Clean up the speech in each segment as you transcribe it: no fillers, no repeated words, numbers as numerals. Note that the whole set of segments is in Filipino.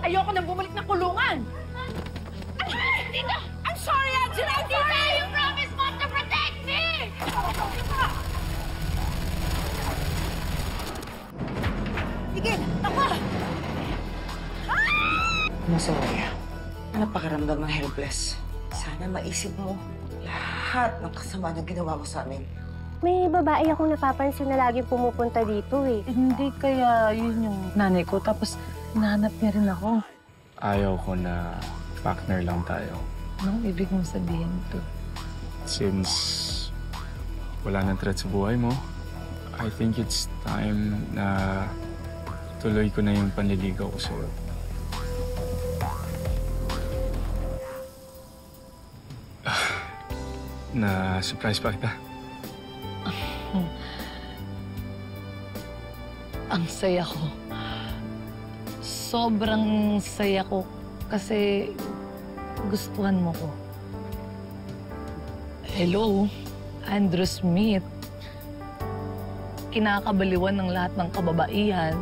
Ayoko nang bumalik ng kulungan! Tita! I'm sorry, Angela! I'm sorry! Tita, you promised not to protect me! Sige, ako! Sorry. Napakaramdam ng helpless. Sana maisip mo lahat ng kasama na ginawa mo sa amin. May babae akong napapansin na lagi pumupunta dito eh. Hindi kaya yun yung nanay ko. Tapos nahanap niya rin ako. Ayaw ko na partner lang tayo. Anong ibig mong sabihin to? Since wala nang threat sa buhay mo, I think it's time na tuloy ko na yung panliligaw ko sa'yo. Na-surprise pa kita. Ang saya ko. Sobrang saya ko kasi gustuhan mo ko. Hello, Andrew Smith. Kinakabaliwan ng lahat ng kababaihan.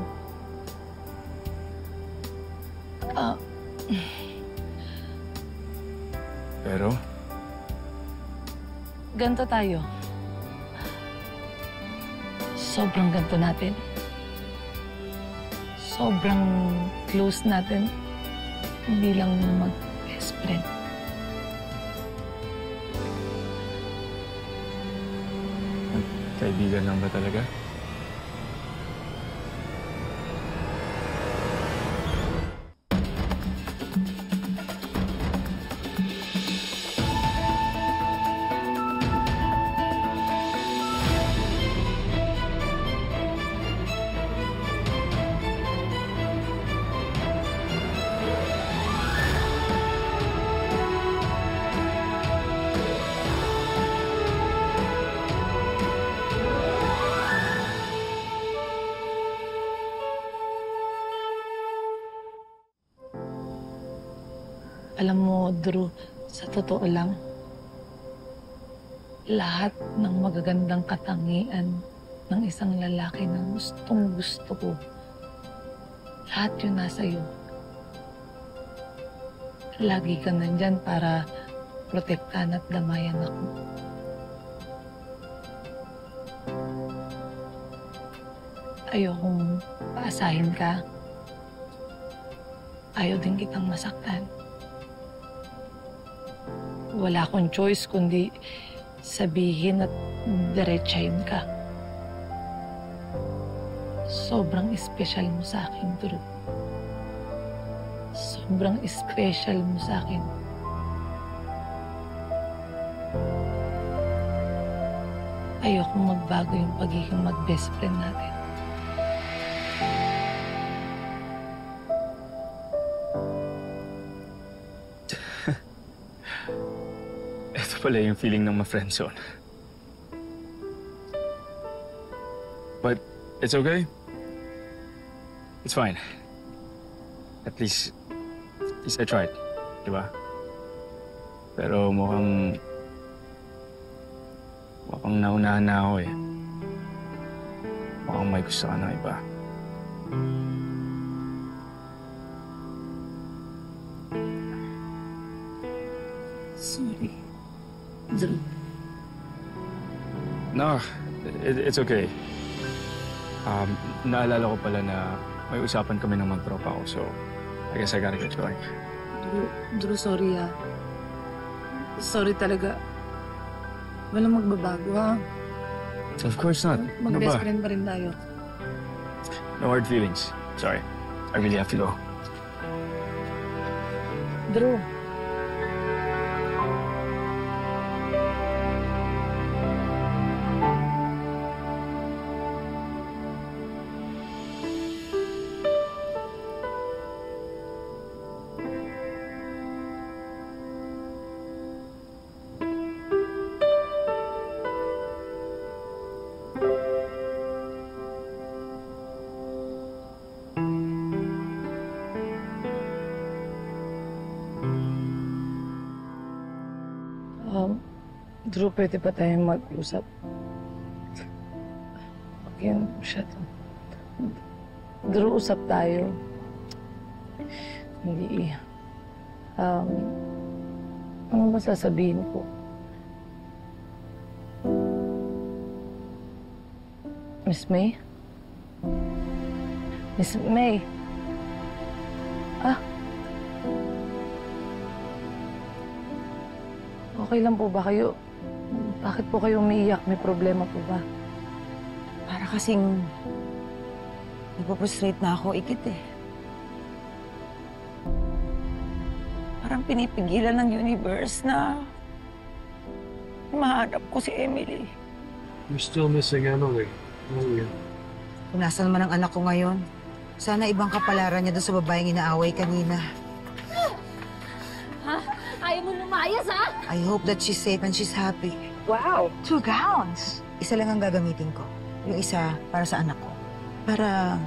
Pero? Ganto tayo. Sobrang ganto natin. Sobrang close natin bilang mag-best friend. Kaibigan lang ba talaga? Alam mo, Drew, sa totoo lang, lahat ng magagandang katangian ng isang lalaki na gustong-gusto ko, lahat yun nasa iyo. Lagi ka nandyan para protektahan at damayan ako. Ayokong paasahin ka. Ayaw din kitang masaktan. Wala akong choice kundi sabihin at diretsahin ka. Sobrang espesyal mo sa akin, Drew. Sobrang espesyal mo sa akin. Ayokong magbago yung pagiging mag-best friend natin. Ito pala yung feeling ng ma-friendzone. But it's okay. It's fine. At least I tried, di ba? Pero mukhang naunahan na ako eh. Mukhang may gusto ka ng iba. Sorry, Drew. No, it's okay. Naalala ko pala na may usapan kami ng magtropa ko, so I guess I gotta get going. Drew, sorry ah. Sorry talaga. Walang magbabago ha. Of course not. Ano Mag-best ba? friend pa rin tayo. No hard feelings. Sorry. I really have to go. Drew. Drew, pwede ba tayong mag-usap? Okay, siya to. Drew, usap tayo. Hindi. Ano ba sasabihin ko? Miss May? Miss May? Okay lang po ba kayo? Bakit po kayo umiiyak? May problema po ba? Para kasing nagpo-frustrate na ako, Ikit eh. Parang pinipigilan ng universe na mahanap ko si Emily. You're still missing Emily. Julia. Kung nasan man ang anak ko ngayon, sana ibang kapalaran niya doon sa babaeng inaaway kanina. Ayaw mo lumayas, ha? I hope that she's safe and she's happy. Wow, 2 gowns. Isa lang ang gagamitin ko. Yung isa para sa anak ko. Para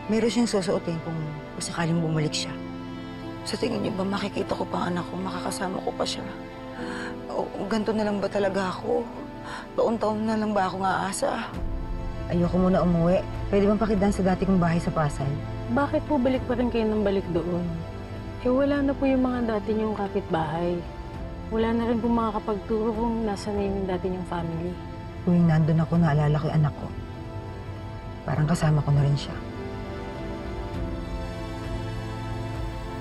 meron siyang susuotin kung sakaling bumalik siya. Sa tingin niyo ba makikita ko pa ang anak ko, makakasama ko pa siya? O ganito na lang ba talaga ako? Taon-taon na lang ba ako aasa? Ayoko muna umuwi. Pwede bang pakidaan sa dati kong bahay sa Pasay? Bakit po balik pa rin kayo ng balik doon? Eh wala na po yung mga dati niyong kapitbahay. Wala na rin po makakapagturo kung nasa na yung dati niyong family. Tuwing nandun ako, naalala ko yung anak ko. Parang kasama ko na rin siya.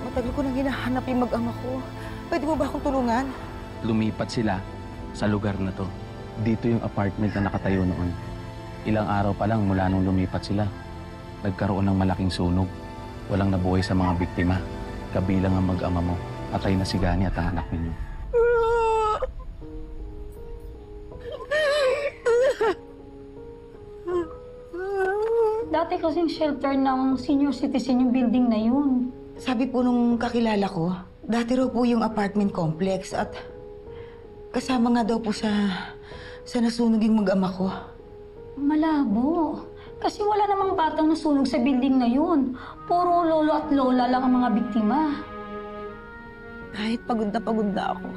Matagal ko nang hinahanap yung mag-ama ko. Pwede mo ba akong tulungan? Lumipat sila sa lugar na to. Dito yung apartment na nakatayo noon. Ilang araw pa lang mula nung lumipat sila, nagkaroon ng malaking sunog. Walang nabuhay sa mga biktima. Kabilang ang mag-ama mo. Patay na si Gani at ang anak ninyo. Dati kasing shelter ng senior citizen yung building na yun. Sabi po nung kakilala ko, dati raw po yung apartment complex at kasama nga daw po sa nasunog yung mag-ama ko. Malabo. Kasi wala namang batang nasunog sa building na yun. Puro lolo at lola lang ang mga biktima. Kahit pagod na ako,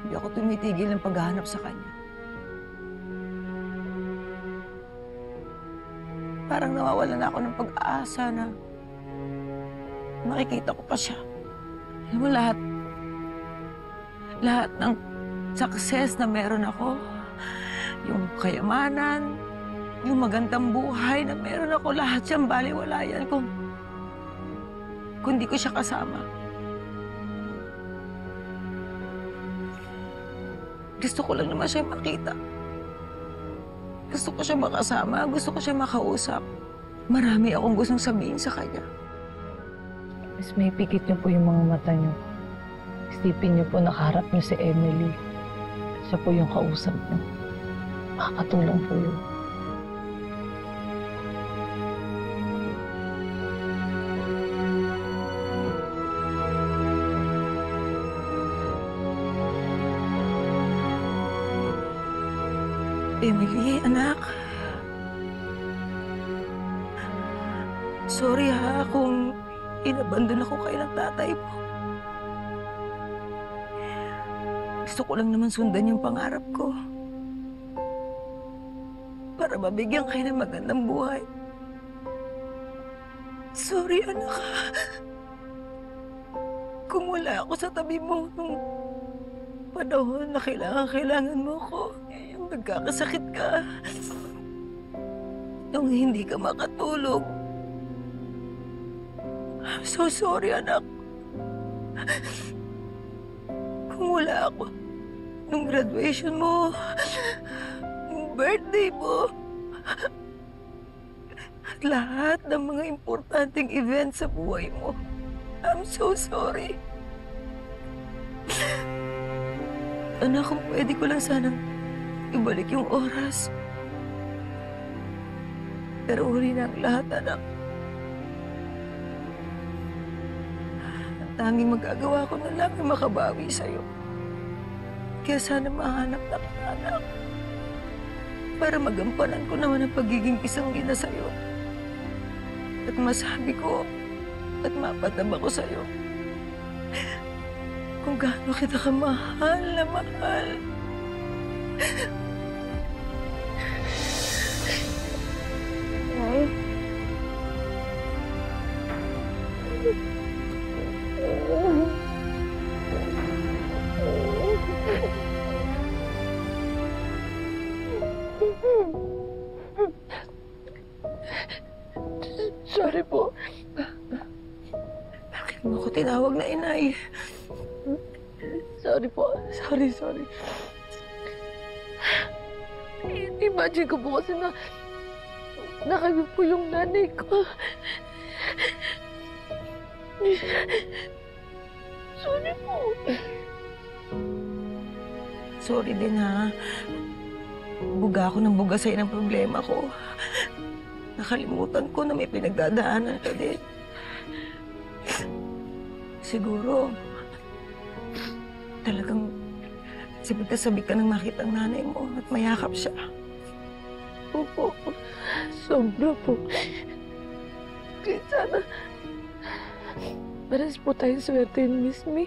hindi ako tumitigil ng paghahanap sa kanya. Parang nawawalan na ako ng pag-aasa na makikita ko pa siya. Alam mo, lahat ng success na meron ako, yung kayamanan, yung magandang buhay na meron ako, lahat siyang baliwala yan kung di ko siya kasama. Gusto ko lang naman siya makita. Gusto ko siya makasama, gusto ko siya makausap. Marami akong gustong sabihin sa kanya. Miss May, pikit niyo po yung mga mata niyo. Isipin niyo po nakaharap niyo si Emily. Siya po yung kausap niyo. Makakatulong po yun. Emily, anak. Sorry ha kung inabandon ako kayo ng tatay mo. Gusto ko lang naman sundan yung pangarap ko. Para mabigyan kayo ng magandang buhay. Sorry, anak. Kung wala ako sa tabi mo nung panahon na kailangan mo ko, yung nagkakasakit ka, nung hindi ka makatulog. I'm so sorry, anak. Kung wala ako nung graduation mo, nung birthday mo, at lahat ng mga importanteng event sa buhay mo, I'm so sorry. Anak, kung pwede ko lang sanang ibalik yung oras. Pero huli na ang lahat, anak. Ang tanging magagawa ko na lang ay makabawi sa'yo. Kaya sana mahanap na kita, anak. Para magampanan ko naman ang pagiging isang ina sa'yo. At masabi ko at mapataba ko sa'yo kung gaano kita kamahal na mahal. Ay. mo ko tinawag na inay. Sorry po. Sorry. Imagine ko po kasi na kayo po yung nanay ko. Sorry po. Sorry din ha. Buga ako ng buga sa'yo ng problema ko. Nakalimutan ko na may pinagdadaanan ka din. Siguro, talagang sabik na sabik ka nang makita ang nanay mo at mayakap siya. Opo. Sobra po. Kaya sana, pares po tayong swerte ni Miss May.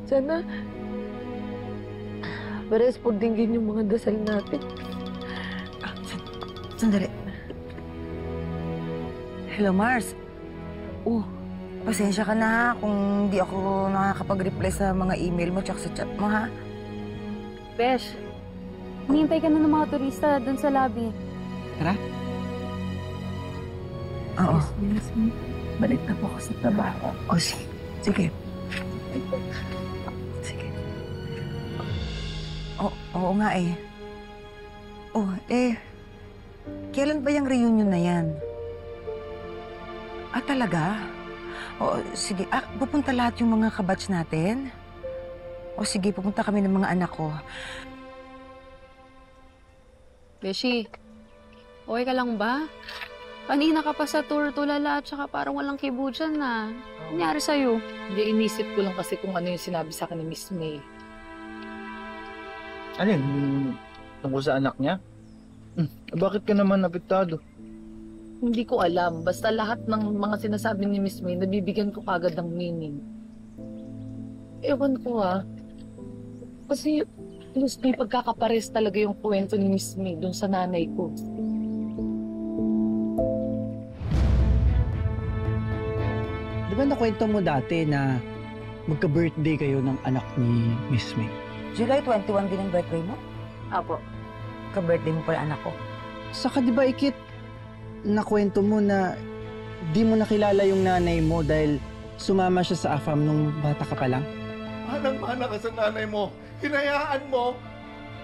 Sana, pares po dinggin yung mga dasal natin. Sandali. Hello, Mars. Pasensya ka na ha kung hindi ako nakakapag-reply sa mga email mo tsaka sa chat mo ha. Besh, hinihintay ka na ng mga turista dun sa lobby. Tara. Oo. Balik na po ako sa trabaho. Sige. Oo nga eh. Kailan ba yung reunion na yan? Talaga? Sige. Pupunta lahat yung mga kabatch natin? Sige, pupunta kami ng mga anak ko. Beshi, okay ka lang ba? Kanina ka pa sa tour tulala at saka parang walang kibo dyan na. Nangyari sa'yo? Hindi, inisip ko lang kasi kung ano yung sinabi sa akin ni Miss May. Ano yun? Tungkol sa anak niya? Bakit ka naman apektado? Hindi ko alam. Basta lahat ng mga sinasabi ni Miss May, nabibigyan ko kagad ng meaning. Ewan ko Kasi Miss May, pagkakapares talaga yung kwento ni Miss May dun sa nanay ko. Di ba nakwento mo dati na magka-birthday kayo ng anak ni Miss May? July 21 din ang birthday mo? Apo. Ka-birthday mo pala anak ko. Saka di ba ikit, nakwento mo na di mo nakilala yung nanay mo dahil sumama siya sa AFAM nung bata ka pa lang? Manang-mana ka sa nanay mo. Hinayaan mo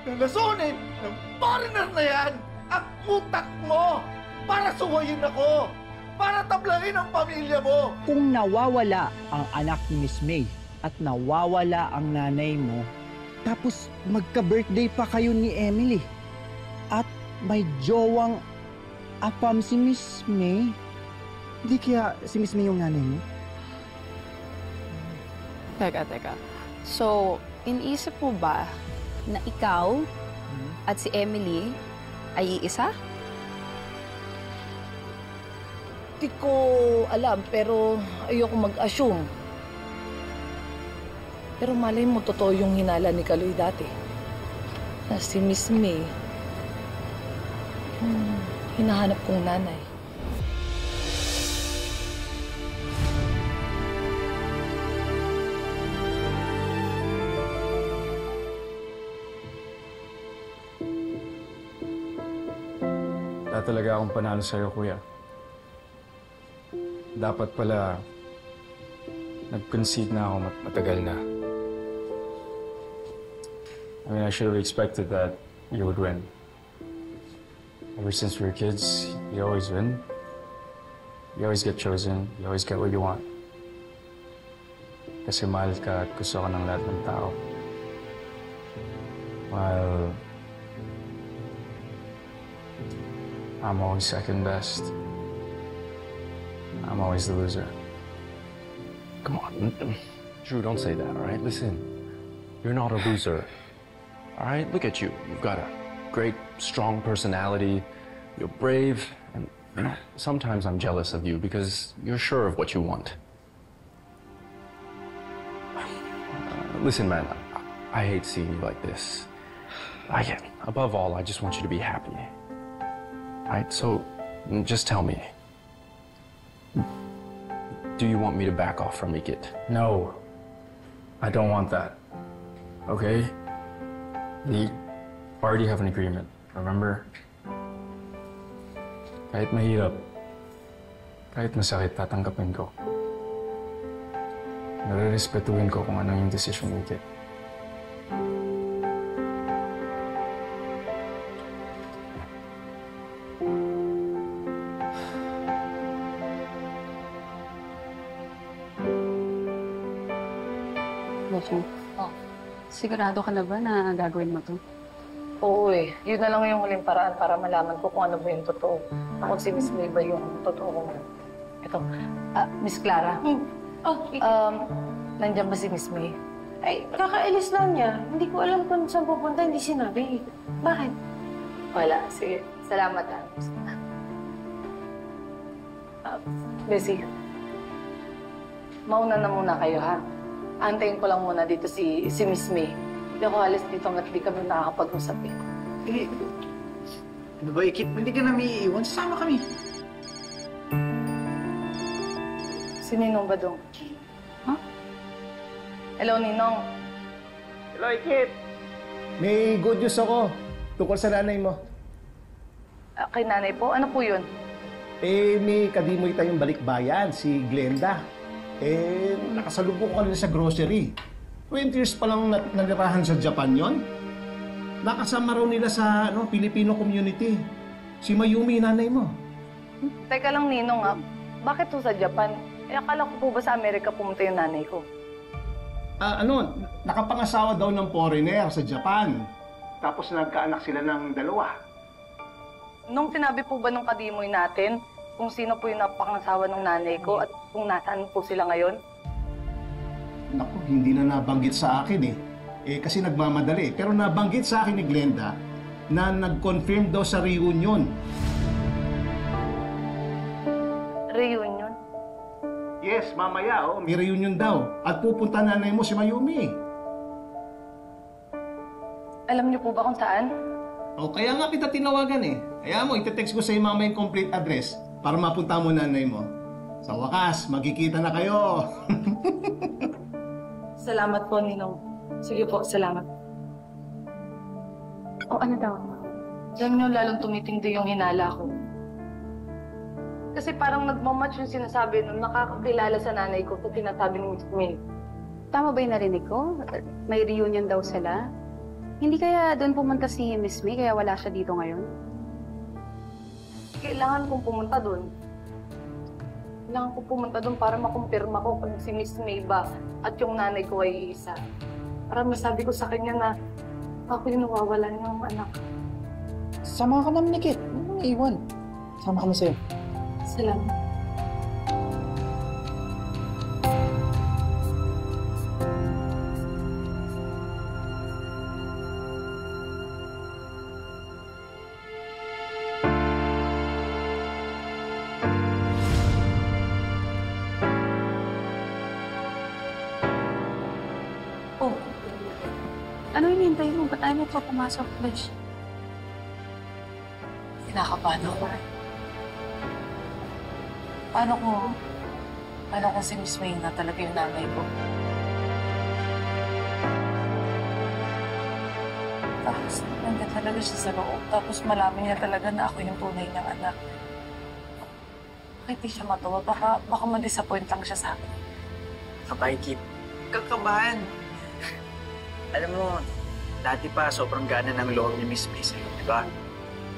na lasunin ng foreigner na yan ang utak mo para suwayin ako, para tablahin ang pamilya mo. Kung nawawala ang anak ni Miss May at nawawala ang nanay mo, tapos magka-birthday pa kayo ni Emily at may jowang AFAM si Miss May, hindi kaya si Miss May yung nanay mo? Teka. So, iniisip mo ba na ikaw at si Emily ay iisa? Hindi ko alam, pero ayoko mag-assume. Pero malay mo, totoo yung hinala ni Kaloy dati. Na si Miss May, hinahanap kong nanay. Wala talaga akong panalo sa'yo, kuya. Dapat pala nag-concede na ako matagal na. I mean, I should have expected that you would win. Ever since we were kids, you always win. You always get chosen. You always get what you want. Kasi mahal ka at gusto ka ng lahat ng tao. While I'm always second best. I'm always the loser. Come on. Drew, don't say that, all right? Listen, you're not a loser. All right? Look at you. You've got a great, strong personality. You're brave. And, you know, sometimes I'm jealous of you because you're sure of what you want. Listen, man, I hate seeing you like this. Above all, I just want you to be happy. Right? So, just tell me. Do you want me to back off from Ikit? No. I don't want that. Okay? We already have an agreement, remember? Kahit mahirap, kahit masakit, tatanggapin ko. nare-respetuhin ko kung ano yung decision mo, Kit. Beshi, sigurado ka na ba na gagawin mo to? Oo eh. Yun na lang yung huling paraan para malaman ko kung ano ba yung totoo. Ako si Miss May ba yung totoo. Ito, Miss Clara. Nandiyan ba si Miss May? Ay, kakailis lang niya. Hindi ko alam kung saan pupunta, hindi sinabi. Bakit? Wala. Sige. Salamat Bessie. Mauna na muna kayo, ha? Antayin ko lang muna dito si Miss May. Hindi ako alis dito hanggat di kami nakakapag-usap eh. Eh, ano ba, Kit? Hindi ka namin iiwan. Sasama kami. Si Ninong ba dong? Huh? Hello, Ninong. Hello, Kit. May good news ako tungkol sa nanay mo. Kay nanay po? Ano po yun? May kadimoy tayong balikbayan, si Glenda. Nakasalubong ko kanina sa grocery. 20 years pa lang nanirahan sa Japan yon. Nakasama raw nila sa Filipino community. Si Mayumi, nanay mo. Teka lang, Ninong, bakit po sa Japan? Akala ko po ba sa Amerika pumunta yung nanay ko? Nakapangasawa daw ng foreigner sa Japan. Tapos nagkaanak sila ng 2. Nung sinabi po ba nung kadimoy natin kung sino po yung napakangasawa ng nanay ko at kung nasaan po sila ngayon? Naku, hindi na nabanggit sa akin kasi nagmamadali. Pero nabanggit sa akin ni Glenda na nag-confirm daw sa reunion. Reunion? Yes, mamaya, may reunion daw. At pupunta nanay mo si Mayumi. Alam niyo po ba kung saan? Kaya nga kita tinawagan Kaya mo, ite-text ko sa mama yung complete address para mapunta mo nanay mo. Sa wakas, magkikita na kayo. Salamat po, Ninong. Sige po, salamat. Ano daw? Diyan niyo lalong tumitindi yung hinala ko. Kasi parang nagmamatch yung sinasabi nung nakakakilala sa nanay ko sa sinasabi ni Miss May. Tama ba yung narinig ko? May reunion daw sila? Hindi kaya doon pumunta si Miss May kaya wala siya dito ngayon? Kailangan kong pumunta doon. Kailangan kong pumunta doon para makumpirma ko kung si Miss May ba at yung nanay ko ay isa. Para masabi ko sa kanya na ako yung nawawala ng anak. Sama ka namin ni Kit. Ano nang iwan? Sama kami sa'yo. Salamat. Ano hinihintay mo? Ba't ayaw mo pa pumasok, Besh? Kinakabahan ako. Paano kung si Miss May na talaga yung nanay ko? Tapos nandiyan talaga siya sa loob. Tapos malaman niya talaga na ako yung tunay niyang anak. Bakit di siya matuwa? Baka ma-disappoint lang siya sa akin. Kabay, Kit. Kakabahan. Alam mo, dati pa sobrang gana ng loob ni Miss May sa'yo, di ba?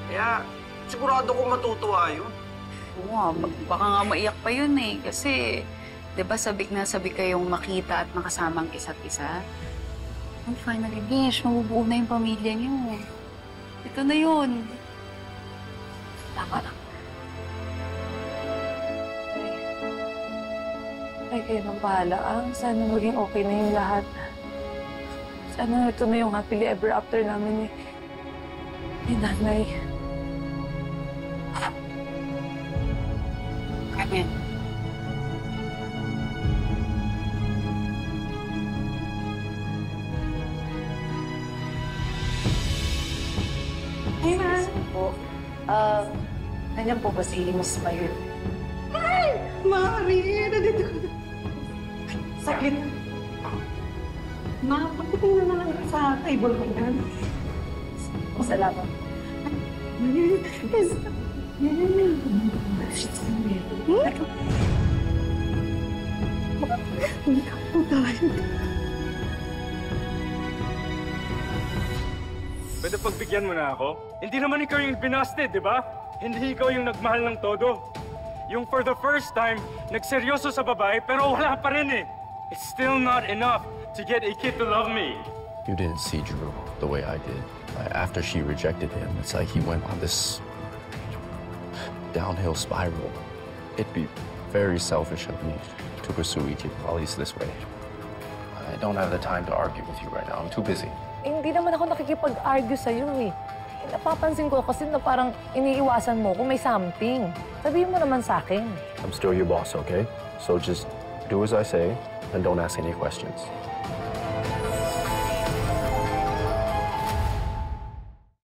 Kaya sigurado ko matutuwa yun. Oo, baka nga maiyak pa yun Kasi, di ba sabik na sabik kayong makita at makasamang isa't isa? And finally, Besh, mabubuo na yung pamilya niyo. Ito na yun. Tama na. Ay, kayo nang bahala. Sana maging okay na yung lahat. Sana ito na yung happily ever after namin ni nanay. Amen. Hey, Ma. Po. Nandiyan po ba si Miss Mayor? Ay! Mari! Nandito ko na. Sakit. Ma, pagkiting na lang sa table ko yan. Salamat. Pwede pagbigyan mo na ako? Hindi naman ikaw yung binasted, di ba? Hindi ikaw yung nagmahal ng todo. Yung for the first time, nagseryoso sa babae pero wala pa rin eh. It's still not enough to get a kid to love me. You didn't see Drew the way I did. After she rejected him, it's like he went on this downhill spiral. It'd be very selfish of me to pursue Ikit Palis this way. I don't have the time to argue with you right now. I'm too busy. Hindi naman ako nakikipag-argue sa'yo eh. Napapansin ko kasi na parang iniiwasan mo kung may something. Sabihin mo naman sa akin. I'm still your boss, okay? So just do as I say and don't ask any questions.